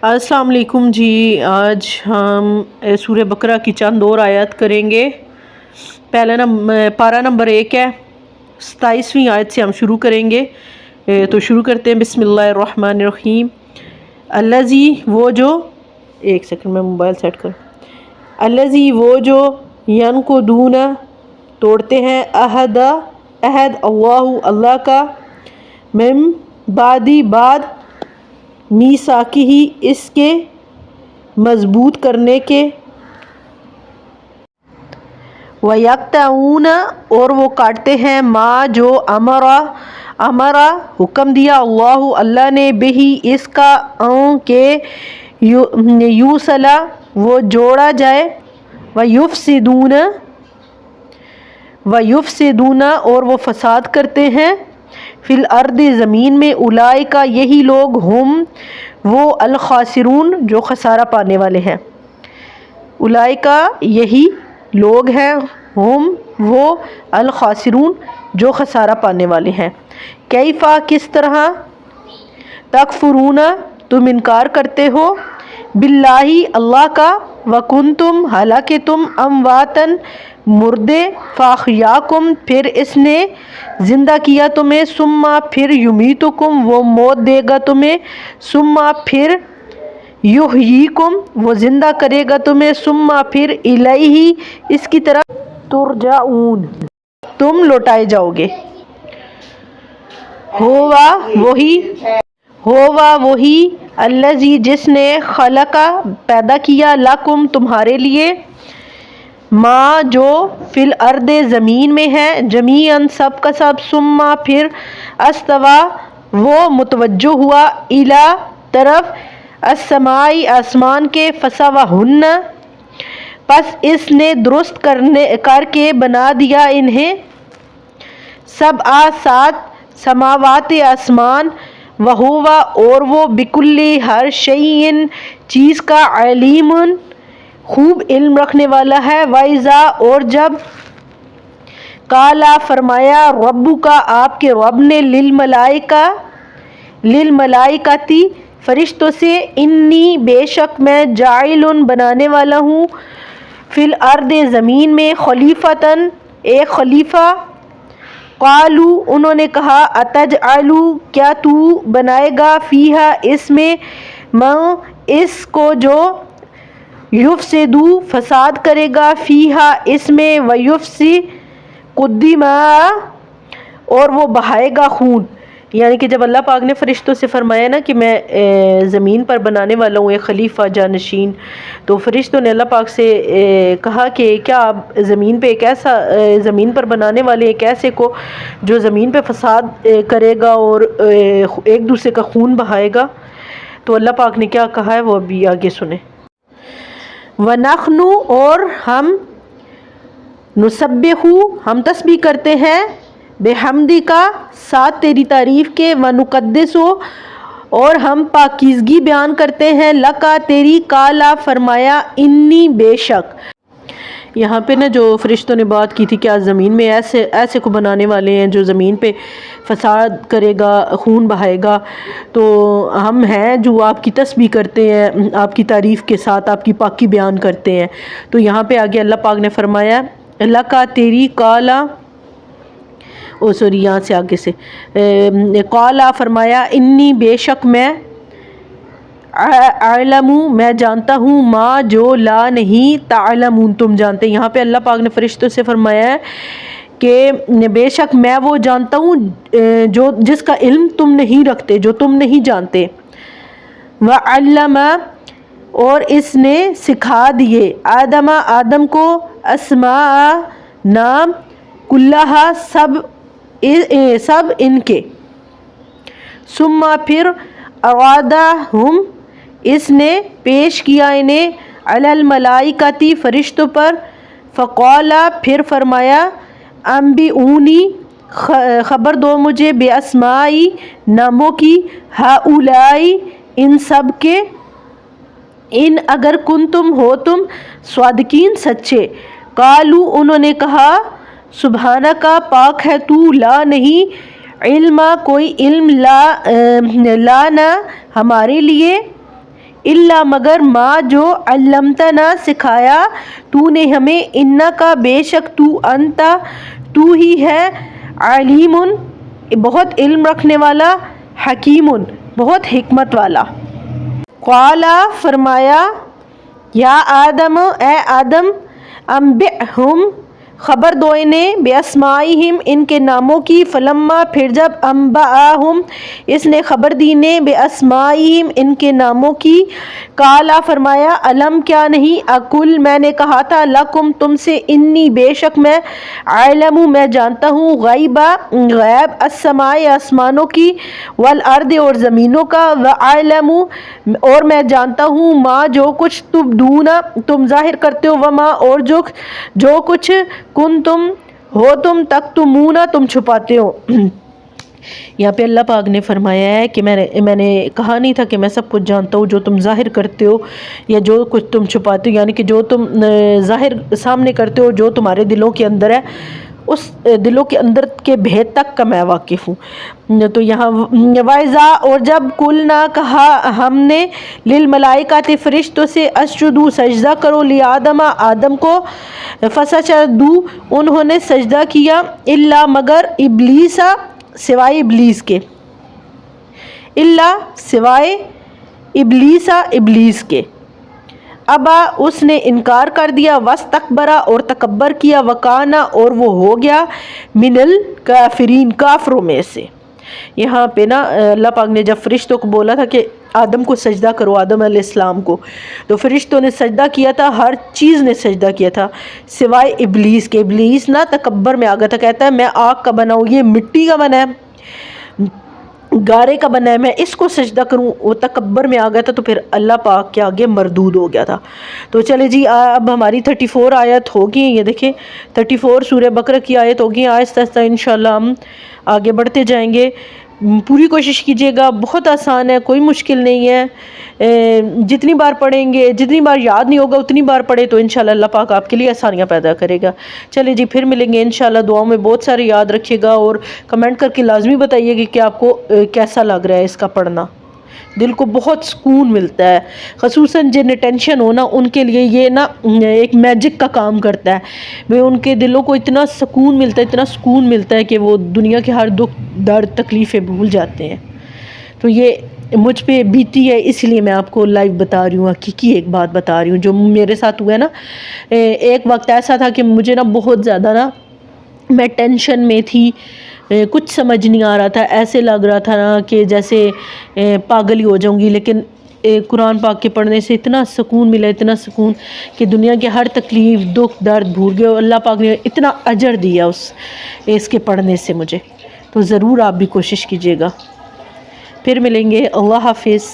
السلام علیکم جی، آج ہم سورہ بقرہ کی چند اور آیات کریں گے۔ پہلا پارہ نمبر 1 ہے، 27ویں آیت سے ہم شروع کریں گے۔ تو شروع کرتے ہیں۔ بسم اللہ الرحمن الرحیم۔ الذی، وہ جو، ایک سیکنڈ میں موبائل سیٹ کروں۔ الذی، وہ جو، ینقضون، توڑتے ہیں، عہد اللہ کا، من بعد میثاقہ، اس کے مضبوط کرنے کے، وَیَقْطَعُونَ، اور وہ کاٹتے ہیں، ما جو امرا حکم دیا، اللہ نے، بہی اس کا، کہ یوصلا وہ جوڑا جائے، وَیُفْسِدُونَ اور وہ فساد کرتے ہیں، فی الارض زمین میں، اولئک یہی لوگ، ہم وہ، الخاسرون جو خسارہ پانے والے ہیں۔ اولئک یہی لوگ ہیں، ہم وہ، الخاسرون جو خسارہ پانے والے ہیں۔ کیف کس طرح، تکفرون تم انکار کرتے ہو، باللہ اللہ کا، وکنتم حالانکہ تم، امواتن مردے، فاحیاکم پھر اس نے زندہ کیا تمہیں، ثم پھر یمیتکم وہ موت دے گا تمہیں، ثم پھر یحییکم وہ زندہ کرے گا تمہیں، ثم پھر الیہ اس کی طرف، ترجعون تم لوٹائے جاؤ گے۔ ہوا وہی، الذی جس نے، خلق پیدا کیا، لکم تمہارے لیے، ما جو، فی الارض زمین میں ہے، جمیعاً سب کا سب، ثم پھر استوی وہ متوجہ ہوا، الی طرف، السماء آسمان کے، فسواہن پس اس نے درست کر کے بنا دیا انہیں، سبع 7 سماوات آسمان، وہو اور وہ، بکل ہر شیء چیز کا، علیم خوب علم رکھنے والا ہے۔ وَإِذَا اور جب، قَالَ فرمایا، ربک آپ کے رب نے، للملائکۃ فرشتوں سے، انی بے شک میں، جاعل بنانے والا ہوں، فی الارض زمین میں، خلیفۃً ایک خلیفہ، قالوا انہوں نے کہا، اتجعل کیا تو بنائے گا، فیہا اس میں، من اس کو جو، یفسد فساد کرے گا، فیہا اس میں، ویسفک الدماء اور وہ بہائے گا خون۔ یعنی کہ جب اللہ پاک نے فرشتوں سے فرمایا نا کہ میں زمین پر بنانے والا ہوں ایک خلیفہ جانشین، تو فرشتوں نے اللہ پاک سے کہا کہ کیا آپ زمین پہ زمین پر بنانے والے ایک ایسے کو جو زمین پہ فساد کرے گا اور ایک دوسرے کا خون بہائے گا؟ تو اللہ پاک نے کیا کہا ہے وہ ابھی آگے سنیں۔ وَنَحْنُ اور ہم، نسبح ہم تسبیح کرتے ہیں، بحمدک ساتھ تیری تعریف کے، ونقدس اور ہم پاکیزگی بیان کرتے ہیں، لک تیری، قال فرمایا، انی بے شک۔ یہاں پہ نا جو فرشتوں نے بات کی تھی کہ آج زمین میں ایسے کو بنانے والے ہیں جو زمین پہ فساد کرے گا، خون بہائے گا، تو ہم ہیں جو آپ کی تسبیح کرتے ہیں، آپ کی تعریف کے ساتھ آپ کی پاکی بیان کرتے ہیں۔ تو یہاں پہ آگے اللہ پاک نے فرمایا، لک تیری، قال یہاں سے آگے سے، قال فرمایا، انی بے شک میں، اعلم میں جانتا ہوں، ما جو، لا نہیں، تعلمون تم جانتے۔ یہاں پہ اللہ پاک نے فرشتوں سے فرمایا ہے کہ بے شک میں وہ جانتا ہوں جو جس کا علم تم نہیں رکھتے، جو تم نہیں جانتے۔ وعلم اور اس نے سکھا دیے، آدم کو، اسماء نام، کلہا سب ان کے، ثم پھر عرضہم اس نے پیش کیا انہیں، علی الملائکۃ فرشتوں پر، فقال پھر فرمایا، انبئونی خبر دو مجھے، باسماء ناموں کی، ہؤلاء ان سب کے، ان اگر کنتم ہو تم، صادقین سچے، قالوا انہوں نے کہا، سبحانک پاک ہے تو، لا نہیں، علم کوئی علم، لا نہ ہمارے لیے، الا مگر ما جو علمتنا سکھایا تو نے ہمیں، انکا بے شک تو، انتا تو ہی ہے، علیم بہت علم رکھنے والا، حکیم بہت حکمت والا۔ قال فرمایا، یا آدم اے آدم، انبئہم خبر دو انہیں، باسمائہم ان کے ناموں کی، فلما پھر جب، انبأہم اس نے خبر دی انہیں، باسمائہم ان کے ناموں کی، قالا فرمایا، الم کیا نہیں، اقل میں نے کہا تھا، لکم تم سے، انی بے شک میں، عالم میں جانتا ہوں، غیبا غیب، السماء آسمانوں کی، والارض اور زمینوں کا، وعالم اور میں جانتا ہوں، ما جو کچھ تبدون تم ظاہر کرتے ہو، وما اور جو کچھ کن تم ہو تم تکتمون تم چھپاتے ہو۔ یہاں پہ اللہ پاک نے فرمایا ہے کہ میں نے کہا نہیں تھا کہ میں سب کچھ جانتا ہوں، جو تم ظاہر کرتے ہو یا جو کچھ تم چھپاتے ہو، یعنی کہ جو تم ظاہر سامنے کرتے ہو، جو تمہارے دلوں کے اندر ہے، اس دلوں کے اندر کے بھید تک کا میں واقف ہوں۔ تو یہاں وَإِذَا اور جب قُلْنَا کہا ہم نے، للملائکۃ فرشتوں سے، اسجدوا سجدہ کرو، لآدم آدم کو، فسجدوا انہوں نے سجدہ کیا، الا مگر، ابلیس سوائے ابلیس کے، الا سوائے ابلیس ابلیس کے، ابا اس نے انکار کر دیا، واستکبرا اور تکبر کیا، وکانا اور وہ ہو گیا، من الکافرین کافروں میں سے۔ یہاں پہ نا اللہ پاک نے جب فرشتوں کو بولا تھا کہ آدم کو سجدہ کرو، آدم علیہ السلام کو، تو فرشتوں نے سجدہ کیا تھا، ہر چیز نے سجدہ کیا تھا سوائے ابلیس کے۔ ابلیس نا تکبر میں آ گیا تھا، کہتا ہے میں آگ کا بنا ہوں، یہ مٹی کا بنا ہے، گارے کا بنا ہے، میں اس کو سجدہ کروں، وہ تکبر میں آ گیا تھا، تو پھر اللہ پاک کے آگے مردود ہو گیا تھا۔ تو چلے جی اب ہماری 34 آیت ہوگی، یہ دیکھیں 34 سورہ بقرہ کی آیت ہوگی، آہستہ آہستہ انشاءاللہ ہم آگے بڑھتے جائیں گے۔ پوری کوشش کیجیے گا، بہت آسان ہے، کوئی مشکل نہیں ہے، جتنی بار پڑھیں گے، جتنی بار یاد نہیں ہوگا اتنی بار پڑھے تو انشاءاللہ اللہ پاک آپ کے لیے آسانیاں پیدا کرے گا۔ چلے جی پھر ملیں گے انشاءاللہ، دعاؤں میں بہت سارے یاد رکھیے گا، اور کمنٹ کر کے لازمی بتائیے گا کہ آپ کو کیسا لگ رہا ہے اس کا پڑھنا۔ دل کو بہت سکون ملتا ہے، خصوصاً جنہیں ٹینشن ہونا ان کے لیے یہ نا ایک میجک کا کام کرتا ہے، ان کے دلوں کو اتنا سکون ملتا ہے، اتنا سکون ملتا ہے کہ وہ دنیا کے ہر دکھ درد تکلیفیں بھول جاتے ہیں۔ تو یہ مجھ پہ بیتی ہے، اس لیے میں آپ کو لائیو بتا رہی ہوں، حقیقی ایک بات بتا رہی ہوں جو میرے ساتھ ہوا ہے نا۔ ایک وقت ایسا تھا کہ مجھے نا بہت زیادہ نا میں ٹینشن میں تھی، کچھ سمجھ نہیں آ رہا تھا، ایسے لگ رہا تھا نا کہ جیسے پاگل ہی ہو جاؤں گی، لیکن قرآن پاک کے پڑھنے سے اتنا سکون ملا، اتنا سکون کہ دنیا کے ہر تکلیف دکھ درد بھول گئے، اور اللہ پاک نے اتنا اجر دیا اس کے پڑھنے سے مجھے۔ تو ضرور آپ بھی کوشش کیجیے گا۔ پھر ملیں گے، اللہ حافظ۔